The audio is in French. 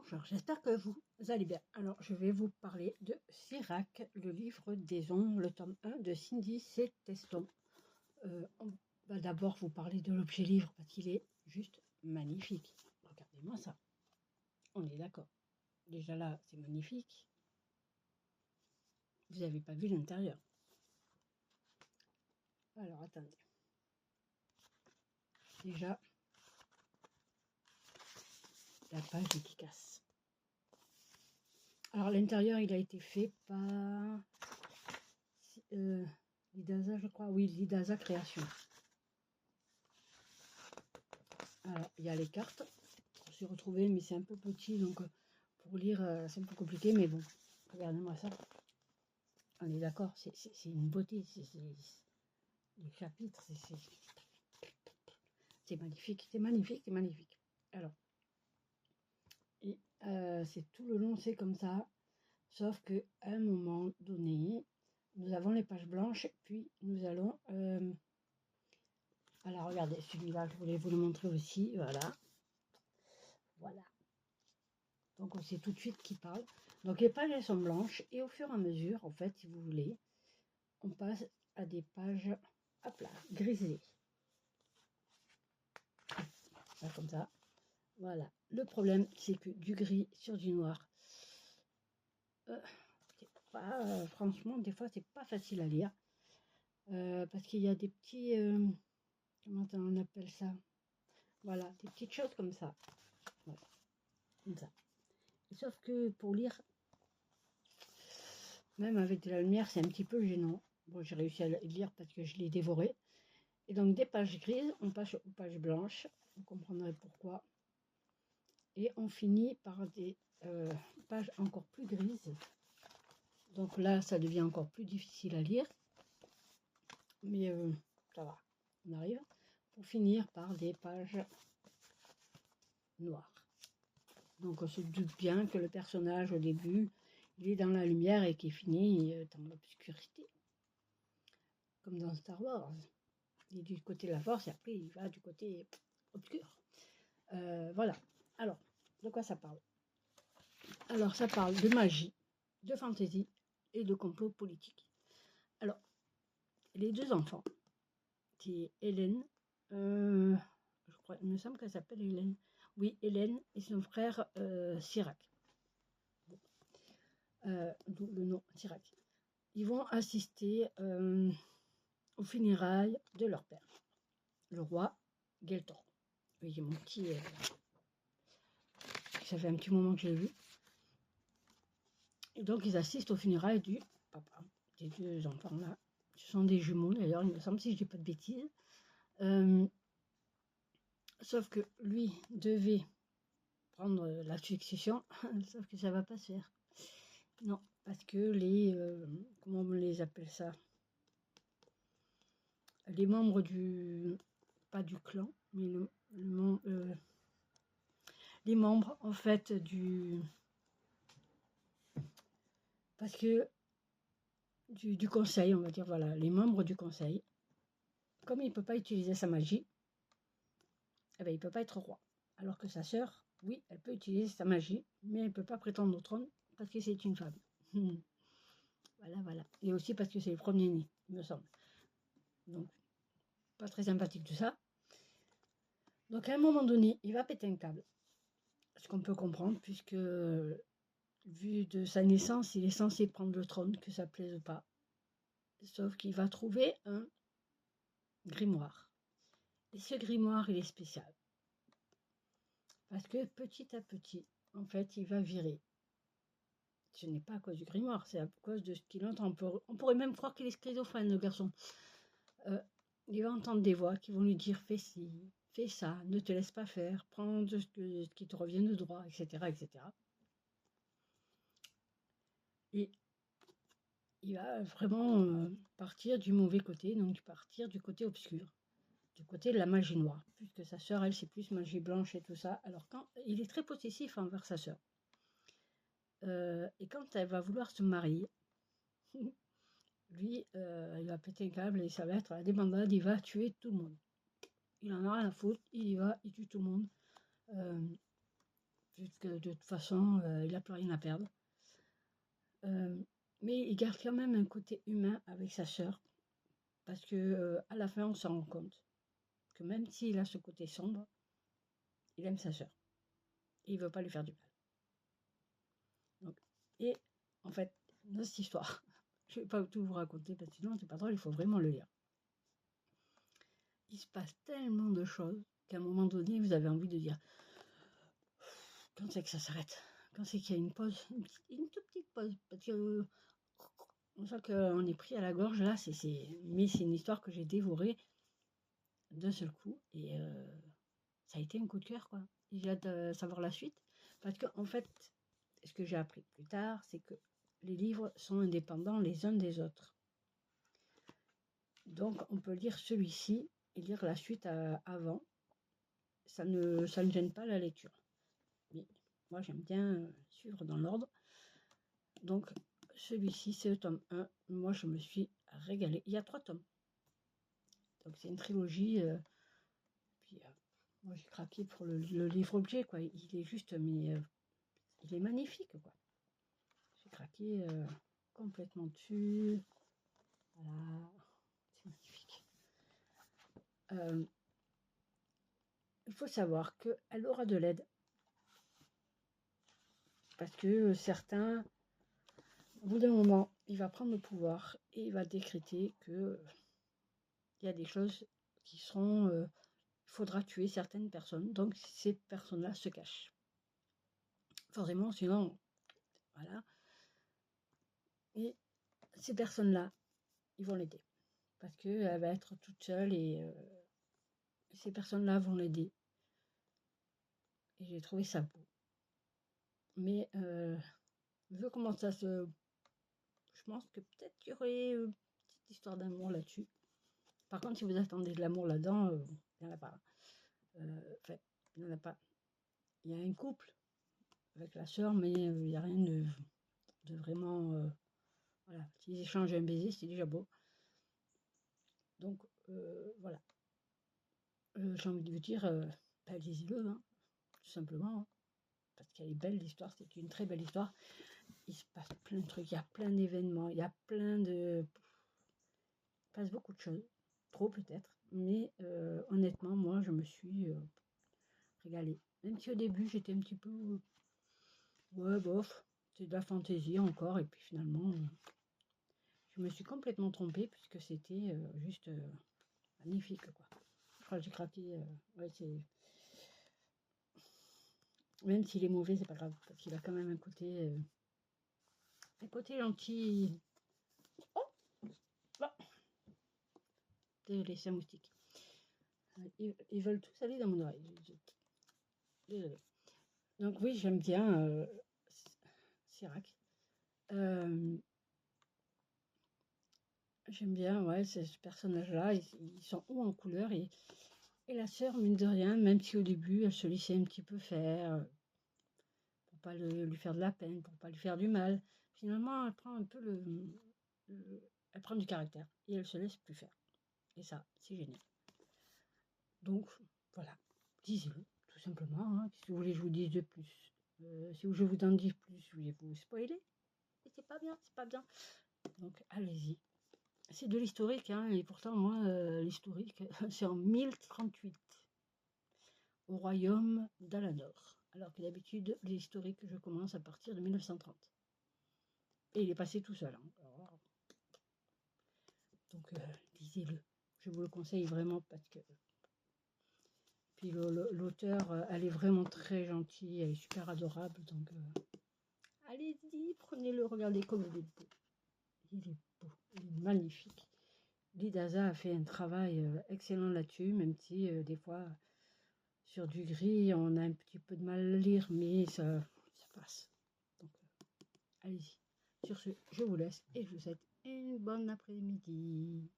Bonjour, j'espère que vous allez bien. Alors, je vais vous parler de Sirac, le livre des ombres, le tome 1 de Cindy C. Teston. On va d'abord vous parler de l'objet livre parce qu'il est juste magnifique. Regardez-moi ça. On est d'accord. Déjà là, c'est magnifique. Vous n'avez pas vu l'intérieur. Alors, attendez. Déjà, la page qui casse. Alors, l'intérieur, il a été fait par Lidasa, je crois. Oui, Lidasa Création. Alors, il y a les cartes. Je me suis retrouvée, mais c'est un peu petit, donc pour lire, c'est un peu compliqué. Mais bon, regardez-moi ça. On est d'accord, c'est une beauté. Les chapitres, c'est magnifique, c'est magnifique, c'est magnifique. Alors, et c'est tout le long, c'est comme ça. Sauf qu'à un moment donné, nous avons les pages blanches, puis nous allons... alors, regardez, celui-là, je voulais vous le montrer aussi. Voilà. Voilà. Donc on sait tout de suite qui parle. Donc les pages elles sont blanches et au fur et à mesure, en fait, si vous voulez, on passe à des pages hop là, grisées. Là, comme ça. Voilà. Le problème, c'est que du gris sur du noir, franchement, des fois, c'est pas facile à lire. Parce qu'il y a des petits... comment on appelle ça? Voilà, des petites choses comme ça. Voilà, comme ça. Sauf que pour lire, même avec de la lumière, c'est un petit peu gênant. Bon, j'ai réussi à le lire parce que je l'ai dévoré. Et donc des pages grises, on passe aux pages blanches, vous comprendrez pourquoi. Et on finit par des pages encore plus grises. Donc là, ça devient encore plus difficile à lire. Mais ça va, on arrive. Pour finir par des pages noires. Donc on se doute bien que le personnage au début, il est dans la lumière et qu'il finit dans l'obscurité. Comme dans Star Wars. Il est du côté de la force et après il va du côté obscur. Voilà. Alors, de quoi ça parle? Alors, ça parle de magie, de fantaisie et de complot politique. Alors, les deux enfants, qui est Hélène, je crois, il me semble qu'elle s'appelle Hélène. Oui, Hélène et son frère Sirac. D'où le nom Sirac. Ils vont assister aux funérailles de leur père, le roi Geltor. Oui, mon petit... ça fait un petit moment que je l'ai vu. Et donc, ils assistent aux funérailles du papa, des deux enfants-là. Ce sont des jumeaux, d'ailleurs, il me semble, si je ne dis pas de bêtises. Sauf que lui devait prendre la succession, sauf que ça ne va pas se faire. Non, parce que les... comment on les appelle ça? Les membres du... pas du clan, mais les membres, en fait, du... parce que... du conseil, on va dire, voilà, les membres du conseil, comme il ne peut pas utiliser sa magie, eh ben, il ne peut pas être roi. Alors que sa sœur, oui, elle peut utiliser sa magie, mais elle ne peut pas prétendre au trône parce que c'est une femme. Voilà, voilà. Et aussi parce que c'est le premier-né, il me semble. Donc, pas très sympathique tout ça. Donc, à un moment donné, il va péter un câble. Ce qu'on peut comprendre, puisque, vu de sa naissance, il est censé prendre le trône, que ça plaise ou pas. Sauf qu'il va trouver un grimoire. Et ce grimoire, il est spécial. Parce que petit à petit, en fait, il va virer. Ce n'est pas à cause du grimoire, c'est à cause de ce qu'il entend. On pourrait même croire qu'il est schizophrène, le garçon. Il va entendre des voix qui vont lui dire « fais ci, fais ça, ne te laisse pas faire, prends ce qui te revient de droit, etc. etc. » Et il va vraiment partir du mauvais côté, donc partir du côté obscur, du côté de la magie noire, puisque sa sœur, elle, c'est plus magie blanche et tout ça. Alors quand il est très possessif envers sa sœur. Et quand elle va vouloir se marier, lui, il va péter un câble et ça va être la débandade, il va tuer tout le monde. Il en a rien à foutre, il y va, il tue tout le monde. puisque de toute façon, il n'a plus rien à perdre. Mais il garde quand même un côté humain avec sa sœur, parce que à la fin, on s'en rend compte que même s'il a ce côté sombre, il aime sa sœur. Et il veut pas lui faire du mal. Donc, et en fait, dans cette histoire, je vais pas tout vous raconter parce que sinon c'est pas drôle, il faut vraiment le lire. Il se passe tellement de choses qu'à un moment donné, vous avez envie de dire quand c'est que ça s'arrête, quand c'est qu'il y a une pause, une toute petite pause, parce que on sent qu'on est pris à la gorge là, mais c'est une histoire que j'ai dévorée d'un seul coup et ça a été un coup de cœur quoi. J'ai hâte de savoir la suite parce que en fait, ce que j'ai appris plus tard, c'est que les livres sont indépendants les uns des autres. Donc on peut lire celui-ci et lire la suite avant. Ça ne gêne pas la lecture. Mais moi j'aime bien suivre dans l'ordre. Donc celui-ci c'est le tome 1. Moi je me suis régalée. Il y a 3 tomes. Donc c'est une trilogie. Puis moi j'ai craqué pour le livre objet quoi. Il est juste mais il est magnifique quoi. J'ai craqué complètement dessus. Voilà. C'est magnifique. Il faut savoir qu'elle aura de l'aide. Parce que certains, au bout d'un moment, il va prendre le pouvoir et il va décréter que il y a des choses qui seront... il faudra tuer certaines personnes. Donc ces personnes-là se cachent. Forcément, sinon, voilà. Et ces personnes-là, ils vont l'aider. Parce qu'elle va être toute seule et ces personnes-là vont l'aider. Et j'ai trouvé ça beau. Mais vu comment ça se... Je pense que peut-être qu'il y aurait une petite histoire d'amour là-dessus. Par contre, si vous attendez de l'amour là-dedans, il n'y en a pas. Enfin, il n'y en a pas. Il y a un couple avec la sœur, mais il n'y a rien de vraiment... voilà, s'ils échangent un baiser, c'est déjà beau. Donc, voilà. J'ai envie de vous dire, lisez-le, hein, tout simplement. Hein, parce qu'elle est belle, l'histoire, c'est une très belle histoire. Il se passe plein de trucs, il y a plein d'événements, il y a plein de... Il passe beaucoup de choses. Trop peut-être. Mais honnêtement, moi, je me suis régalée. Même si au début, j'étais un petit peu... ouais, bof, c'est de la fantaisie encore. Et puis finalement, je me suis complètement trompée puisque c'était juste magnifique, quoi. Je crois que j'ai craqué. Ouais, c'est... Même s'il est mauvais, c'est pas grave. Parce qu'il a quand même un côté gentil. Oh, bah. Désolé, c'est un moustique. Ils veulent tous aller dans mon oreille. Désolé. Donc oui, j'aime bien Sirac. J'aime bien, ouais, ce personnage-là. Ils sont hauts en couleur et la sœur, mine de rien, même si au début elle se laissait un petit peu faire, pour pas lui faire de la peine, pour pas lui faire du mal, finalement elle prend un peu elle prend du caractère et elle se laisse plus faire. Et ça, c'est génial. Donc voilà, lisez-le, tout simplement. Hein. Si vous voulez que je vous dise de plus, si je vous en dis plus, je vais vous spoiler. Et c'est pas bien, c'est pas bien. Donc allez-y. C'est de l'historique, hein, et pourtant moi, l'historique, c'est en 1038, au royaume d'Alador. Alors que d'habitude, les historiques, je commence à partir de 1930. Et il est passé tout seul. Hein. Alors, donc lisez-le. Je vous le conseille vraiment parce que... Puis l'auteur, elle est vraiment très gentille, elle est super adorable. Donc allez-y, prenez-le, regardez comme il est beau. Il est beau, il est magnifique. Lidaza a fait un travail excellent là-dessus, même si des fois, sur du gris, on a un petit peu de mal à lire, mais ça passe. Donc allez-y. Sur ce, je vous laisse et je vous souhaite une bonne après-midi.